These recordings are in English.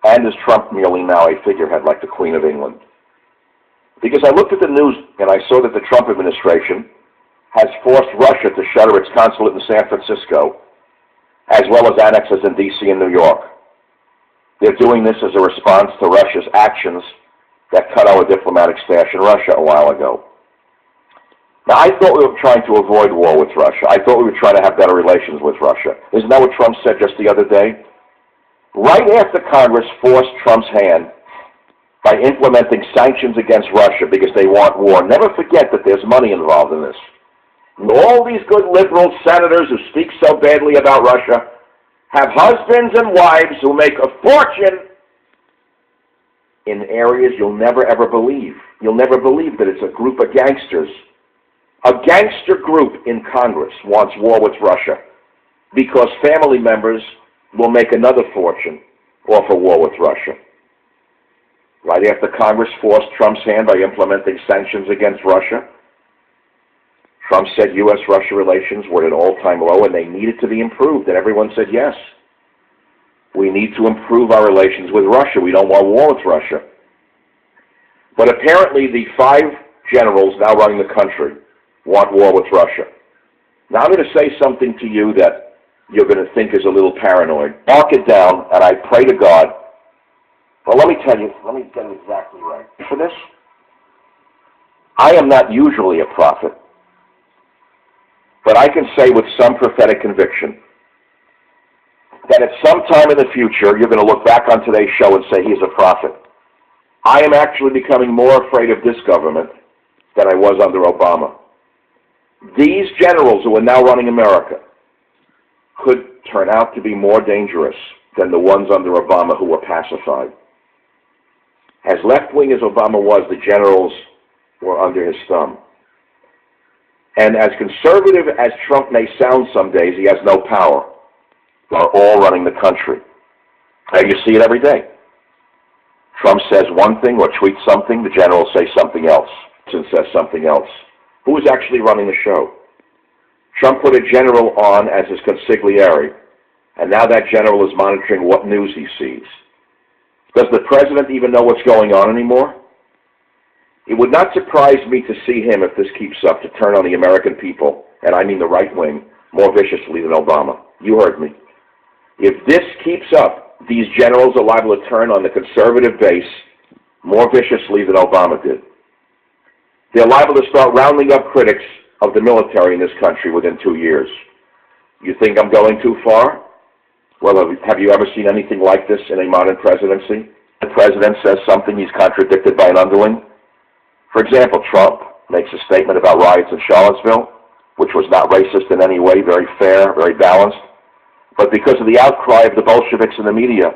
And is Trump merely now a figurehead like the Queen of England? Because I looked at the news and I saw that the Trump administration has forced Russia to shutter its consulate in San Francisco, as well as annexes in D.C. and New York. They're doing this as a response to Russia's actions that cut our diplomatic stash in Russia a while ago. Now, I thought we were trying to avoid war with Russia. I thought we were trying to have better relations with Russia. Isn't that what Trump said just the other day? Right after Congress forced Trump's hand by implementing sanctions against Russia because they want war, never forget that there's money involved in this. And all these good liberal senators who speak so badly about Russia have husbands and wives who make a fortune in areas you'll never ever believe. You'll never believe that it's a group of gangsters. A gangster group in Congress wants war with Russia because family members will make another fortune off a war with Russia. Right after Congress forced Trump's hand by implementing sanctions against Russia, Trump said U.S.-Russia relations were at an all-time low and they needed to be improved, and everyone said yes. We need to improve our relations with Russia. We don't want war with Russia. But apparently the 5 generals now running the country want war with Russia. Now I'm going to say something to you that you're going to think is a little paranoid. Mark it down, and I pray to God. Well, let me tell you, let me get it exactly right. For this, I am not usually a prophet, but I can say with some prophetic conviction that at some time in the future, you're going to look back on today's show and say he's a prophet. I am actually becoming more afraid of this government than I was under Obama. These generals who are now running America could turn out to be more dangerous than the ones under Obama who were pacified. As left-wing as Obama was, the generals were under his thumb. And as conservative as Trump may sound some days, he has no power. They're all running the country. And you see it every day. Trump says one thing or tweets something, the generals say something else, and says something else. Who is actually running the show? Trump put a general on as his consigliere, and now that general is monitoring what news he sees. Does the president even know what's going on anymore? It would not surprise me to see him, if this keeps up, to turn on the American people, and I mean the right wing, more viciously than Obama. You heard me. If this keeps up, these generals are liable to turn on the conservative base more viciously than Obama did. They're liable to start rounding up critics of the military in this country within 2 years. You think I'm going too far? Well, have you ever seen anything like this in a modern presidency? The president says something, he's contradicted by an underling. For example, Trump makes a statement about riots in Charlottesville, which was not racist in any way, very fair, very balanced. But because of the outcry of the Bolsheviks in the media,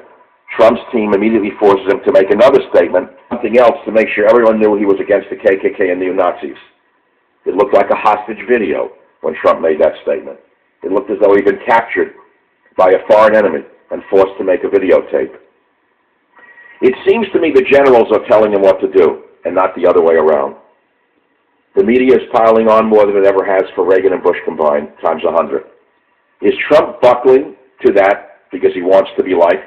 Trump's team immediately forces him to make another statement, something else, to make sure everyone knew he was against the KKK and neo-Nazis. It looked like a hostage video when Trump made that statement. It looked as though he'd been captured by a foreign enemy and forced to make a videotape. It seems to me the generals are telling him what to do, and not the other way around. The media is piling on more than it ever has for Reagan and Bush combined, times 100. Is Trump buckling to that because he wants to be liked?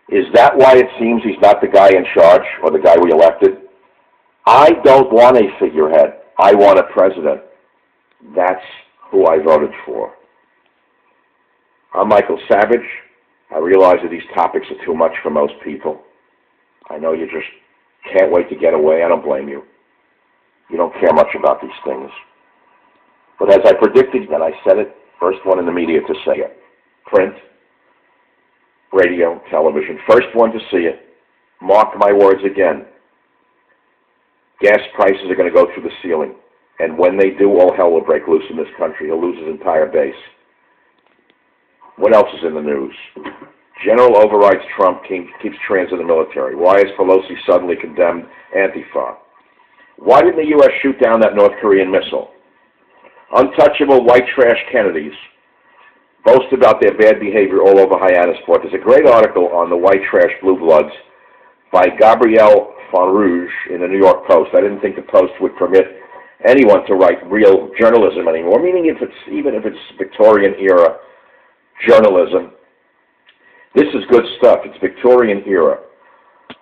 Is that why it seems he's not the guy in charge or the guy we elected? I don't want a figurehead. I want a president. That's who I voted for. I'm Michael Savage. I realize that these topics are too much for most people. I know you just can't wait to get away. I don't blame you. You don't care much about these things. But as I predicted, and I said it, first one in the media to say it. Print, radio, television, first one to see it. Mark my words again. Gas prices are going to go through the ceiling. And when they do, all hell will break loose in this country. He'll lose his entire base. What else is in the news? General overrides Trump, keeps trans in the military. Why has Pelosi suddenly condemned Antifa? Why didn't the U.S. shoot down that North Korean missile? Untouchable white trash Kennedys boast about their bad behavior all over Hyannisport. There's a great article on the white trash blue bloods by Gabrielle Fonrouge in the New York Post. I didn't think the Post would permit anyone to write real journalism anymore, meaning even if it's Victorian era journalism. This is good stuff. It's Victorian era.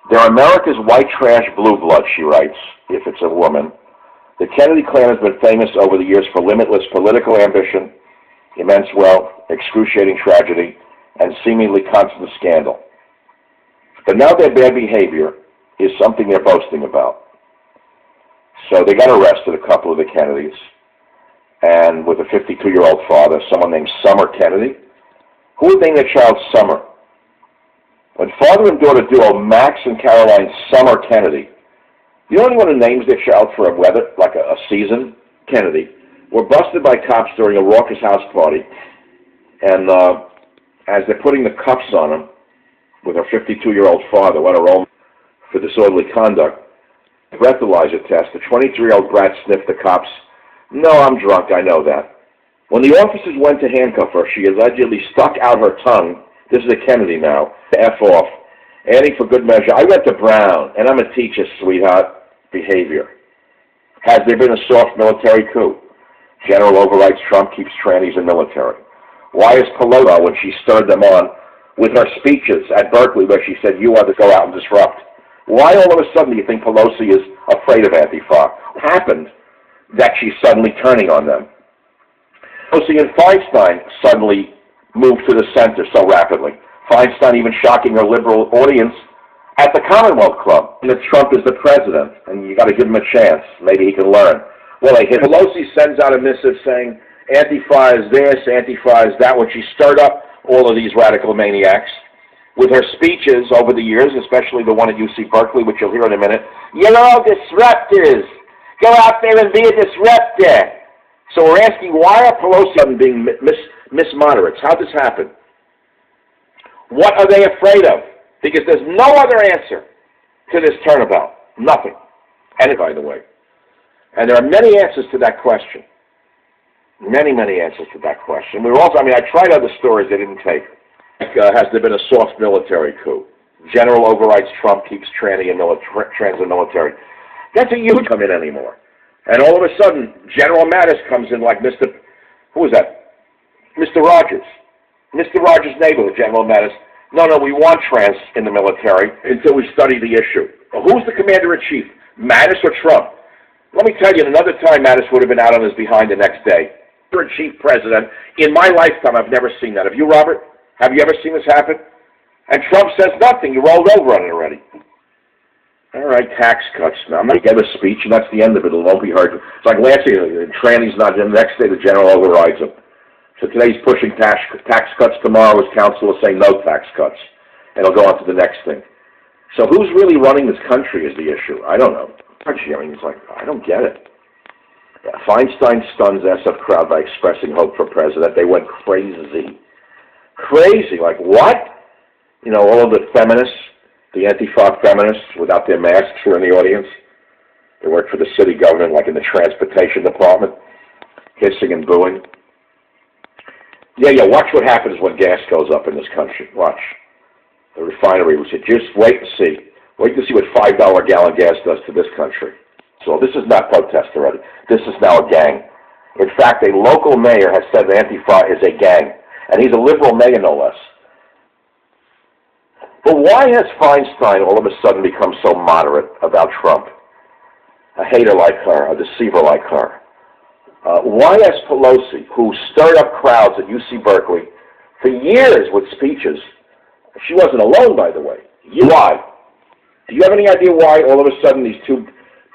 They're America's white trash blue blood, she writes, if it's a woman. The Kennedy clan has been famous over the years for limitless political ambition, immense wealth, excruciating tragedy, and seemingly constant scandal. But now their bad behavior is something they're boasting about. So they got arrested, a couple of the Kennedys, and with a 52-year-old father, someone named Summer Kennedy. Who would name their child Summer? When father and daughter duo Max and Caroline Summer Kennedy, you know anyone who names their child for a weather, like a season? Kennedy, were busted by cops during a raucous house party, and as they're putting the cuffs on him, with her 52-year-old father, went home for disorderly conduct, breathalyzer test, the 23-year-old brat sniffed the cops. No, I'm drunk, I know that. When the officers went to handcuff her, she allegedly stuck out her tongue. This is a Kennedy now, to F off, adding for good measure, I went to Brown, and I'm a teacher, sweetheart. Behavior. Has there been a soft military coup? General overrides Trump keeps trannies in military. Why is Pelosi, when she stirred them on with her speeches at Berkeley where she said, you are to go out and disrupt? Why all of a sudden do you think Pelosi is afraid of Antifa? What happened that she's suddenly turning on them? Pelosi and Feinstein suddenly moved to the center so rapidly. Feinstein even shocking her liberal audience at the Commonwealth Club. And that Trump is the president, and you got to give him a chance. Maybe he can learn. Well, Pelosi sends out a missive saying, Antifa is this, Antifa is that, when she stirred up all of these radical maniacs with her speeches over the years, especially the one at UC Berkeley, which you'll hear in a minute. You're all disruptors. Go out there and be a disruptor. So we're asking, why are Pelosi being mismoderates? How did this happen? What are they afraid of? Because there's no other answer to this turnabout. Nothing. And by the way. And there are many answers to that question. Many, many answers to that question. We were also, I tried other stories they didn't take. Like, has there been a soft military coup? General overrides Trump, keeps trans in military. That's a huge come in anymore. And all of a sudden, General Mattis comes in like who was that? Mr. Rogers. Mr. Rogers' neighborhood, General Mattis. No, we want trans in the military until we study the issue. Well, who's the commander-in-chief, Mattis or Trump? Let me tell you, another time Mattis would have been out on his behind the next day. Chief president. In my lifetime, I've never seen that. Have you, Robert? Have you ever seen this happen? And Trump says nothing. You rolled over on it already. All right, tax cuts. Now, I'm going to give a speech, and that's the end of it. It won't be heard. It's like last year, the tranny's not in. The next day, the general overrides him. So today he's pushing tax cuts. Tomorrow his counsel will say no tax cuts. And he'll go on to the next thing. So who's really running this country is the issue. I don't know. It's like, I don't get it. Feinstein stuns SF crowd by expressing hope for president. They went crazy. Crazy. Like, what? All of the feminists, the Antifa feminists without their masks were in the audience. They work for the city government, like in the transportation department, hissing and booing. Yeah, watch what happens when gas goes up in this country. Watch. The refinery was said, just wait and see. Wait to see what $5 a gallon gas does to this country. So this is not protest already. This is now a gang. In fact, a local mayor has said that Antifa is a gang. And he's a liberal mayor, no less. But why has Feinstein all of a sudden become so moderate about Trump? A hater like her, a deceiver like her. Why has Pelosi, who stirred up crowds at UC Berkeley for years with speeches, she wasn't alone, by the way. Why? Do you have any idea why all of a sudden these two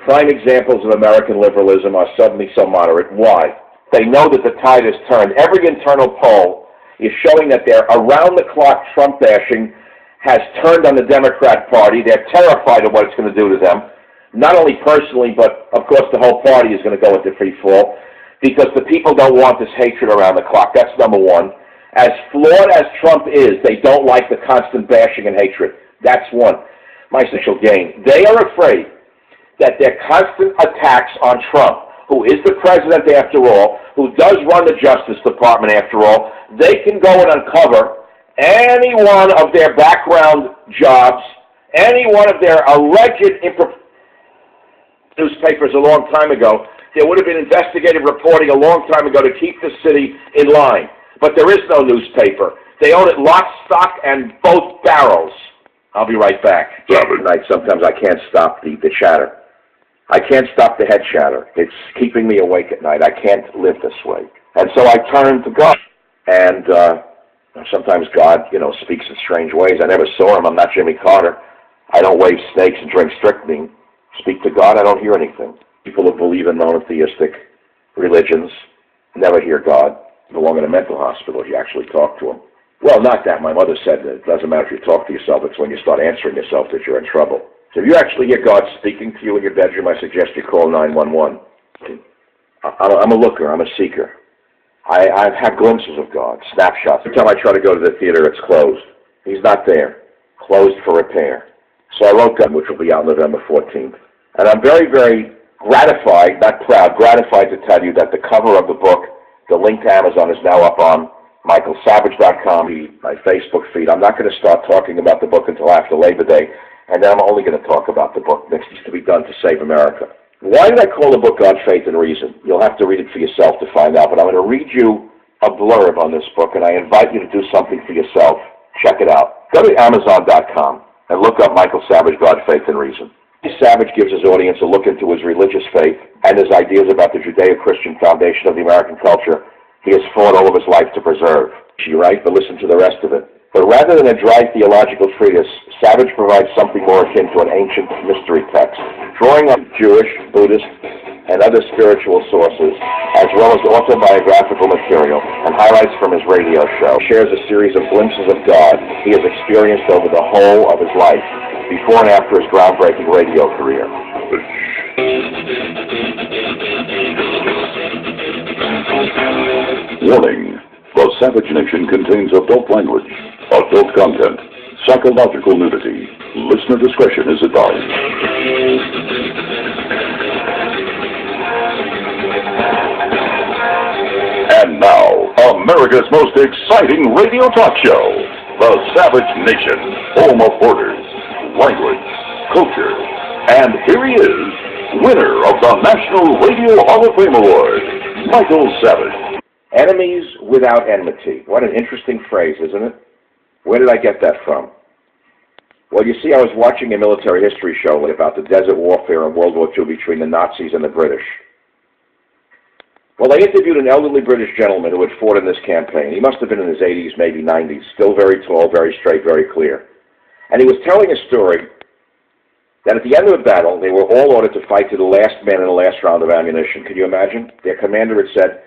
prime examples of American liberalism are suddenly so moderate? Why? They know that the tide has turned. Every internal poll is showing that their around-the-clock Trump bashing has turned on the Democrat Party. They're terrified of what it's going to do to them. Not only personally, but of course the whole party is going to go into free fall because the people don't want this hatred around the clock. That's number one. As flawed as Trump is, they don't like the constant bashing and hatred. That's one. My social gain. They are afraid that their constant attacks on Trump, who is the president after all, who does run the Justice Department after all, they can go and uncover any one of their background jobs, any one of their alleged newspapers a long time ago. There would have been investigative reporting a long time ago to keep the city in line. But there is no newspaper They own it lock, stock, and both barrels. I'll be right back. Savage. Tonight, sometimes I can't stop the chatter. I can't stop the head chatter. It's keeping me awake at night. I can't live this way. And so I turn to God. And sometimes God, speaks in strange ways. I never saw him. I'm not Jimmy Carter. I don't wave snakes and drink strychnine. Speak to God, I don't hear anything. People who believe in monotheistic religions never hear God. Belong in a mental hospital if you actually talk to him. Well, not that. My mother said that it doesn't matter if you talk to yourself. It's when you start answering yourself that you're in trouble. So if you actually hear God speaking to you in your bedroom, I suggest you call 911. I'm a looker. I'm a seeker. I've had glimpses of God, snapshots. Every time I try to go to the theater, it's closed. He's not there. Closed for repair. So I wrote God, which will be out November 14th. And I'm very, very gratified, not proud, gratified to tell you that the cover of the book, the link to Amazon, is now up on michaelsavage.com, my Facebook feed. I'm not going to start talking about the book until after Labor Day, and then I'm only going to talk about the book that needs to be done to save America. Why did I call the book God, Faith, and Reason? You'll have to read it for yourself to find out, but I'm going to read you a blurb on this book, and I invite you to do something for yourself. Check it out. Go to Amazon.com and look up Michael Savage, God, Faith, and Reason. Savage gives his audience a look into his religious faith and his ideas about the Judeo-Christian foundation of the American culture he has fought all of his life to preserve. She right, but listen to the rest of it. But rather than a dry theological treatise, Savage provides something more akin to an ancient mystery text, drawing on Jewish, Buddhist, and other spiritual sources, as well as autobiographical material and highlights from his radio show. He shares a series of glimpses of God he has experienced over the whole of his life, before and after his groundbreaking radio career. Warning. The Savage Nation contains adult language, adult content, psychological nudity. Listener discretion is advised. And now, America's most exciting radio talk show, The Savage Nation, home of borders, language, culture. And here he is, winner of the National Radio Hall of Fame Award, Michael Savage. Enemies without enmity. What an interesting phrase, isn't it? Where did I get that from? Well, you see, I was watching a military history show about the desert warfare in World War II between the Nazis and the British. Well, they interviewed an elderly British gentleman who had fought in this campaign. He must have been in his 80s, maybe 90s, still very tall, very straight, very clear. And he was telling a story that at the end of the battle, they were all ordered to fight to the last man in the last round of ammunition. Can you imagine? Their commander had said,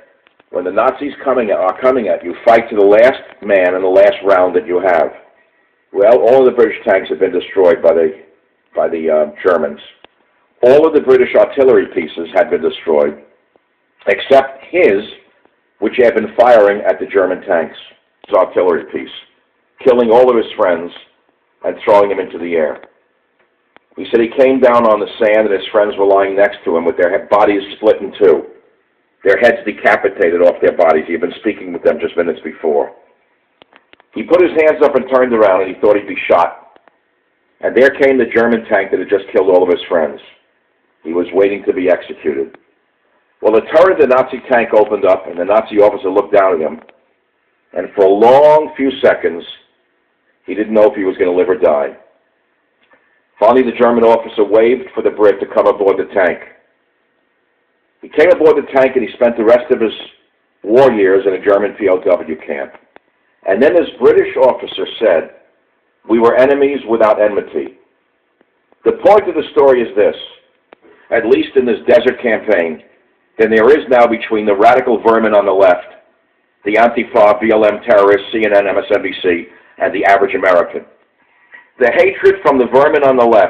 when the Nazis are coming at you, fight to the last man in the last round that you have. Well, all of the British tanks had been destroyed by the Germans. All of the British artillery pieces had been destroyed, except his, which had been firing at the German tanks, his artillery piece, killing all of his friends and throwing him into the air. He said he came down on the sand and his friends were lying next to him with their bodies split in two, their heads decapitated off their bodies. He had been speaking with them just minutes before. He put his hands up and turned around, and he thought he'd be shot. And there came the German tank that had just killed all of his friends. He was waiting to be executed. Well, the turret of the Nazi tank opened up, and the Nazi officer looked down at him. And for a long few seconds, he didn't know if he was going to live or die. Finally, the German officer waved for the Brit to come aboard the tank. He came aboard the tank, and he spent the rest of his war years in a German POW camp. And then this British officer said, "We were enemies without enmity." The point of the story is this: at least in this desert campaign, than there is now between the radical vermin on the left, the Antifa, BLM terrorists, CNN, MSNBC, and the average American. The hatred from the vermin on the left